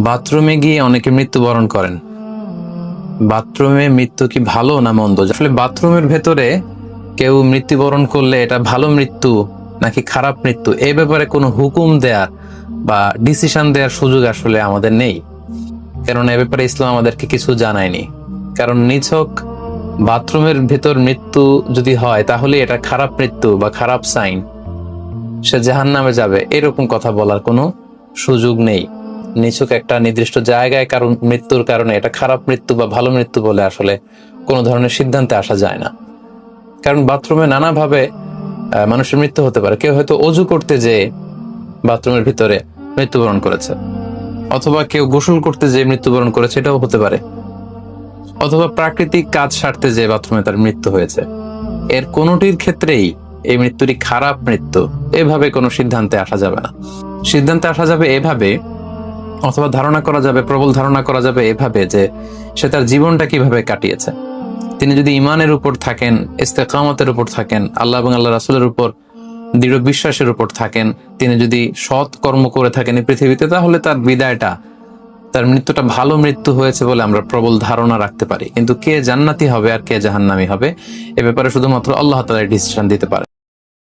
বাথরুমে গিয়ে অনেকে মৃত্যুবরণ করেন। বাথরুমে মৃত্যু কি ভালো না মন্দ? আসলে বাথরুমের ভেতরে কেউ মৃত্যুবরণ করলে এটা ভালো মৃত্যু নাকি খারাপ মৃত্যু, এই ব্যাপারে কোনো হুকুম দেয়ার বা ডিসিশন দেওয়ার সুযোগ আসলে আমাদের নেই। কারণ এ ব্যাপারে ইসলাম আমাদেরকে কিছু জানায়নি। কারণ নিছক বাথরুমের ভেতর মৃত্যু যদি হয় তাহলে এটা খারাপ মৃত্যু বা খারাপ সাইন, সে জাহান্নামে যাবে, এরকম কথা বলার কোনো সুযোগ নেই। নিছক একটা নির্দিষ্ট জায়গায় কারণ মৃত্যুর কারণে এটা খারাপ মৃত্যু বা ভালো মৃত্যু বলে আসলে কোনো ধরনের সিদ্ধান্তে আসা যায় না। কারণ বাথরুমে নানাভাবে মানুষের মৃত্যু হতে পারে। কেউ হয়তো অজু করতে যেয়ে বাথরুমের ভিতরে মৃত্যুবরণ করেছে, অথবা কেউ গোসল করতে যেয়ে মৃত্যুবরণ করেছে, এটাও হতে পারে, অথবা প্রাকৃতিক কাজ সারতে যেয়ে বাথরুমে তার মৃত্যু হয়েছে। এর কোনোটির ক্ষেত্রেই এই মৃত্যুটি খারাপ মৃত্যু এভাবে কোনো সিদ্ধান্তে আসা যাবে না। সিদ্ধান্তে আসা যাবে এভাবে, অথবা ধারণা করা যাবে, প্রবল ধারণা করা যাবে এভাবে যে সে তার জীবনটা কিভাবে কাটিয়েছে। তিনি যদি ইমানের উপর থাকেন, ইস্তেকামতের উপর থাকেন, আল্লাহ এবং আল্লাহ রাসূলের উপর দৃঢ় বিশ্বাসের উপর থাকেন, তিনি যদি সৎ কর্ম করে থাকেন এই পৃথিবীতে, তাহলে তার বিদায়টা, তার মৃত্যুটা ভালো মৃত্যু হয়েছে বলে আমরা প্রবল ধারণা রাখতে পারি। কিন্তু কে জান্নাতি হবে আর কে জাহান্নামী হবে এ ব্যাপারে শুধুমাত্র আল্লাহ তাআলা ডিসিশন দিতে পারে।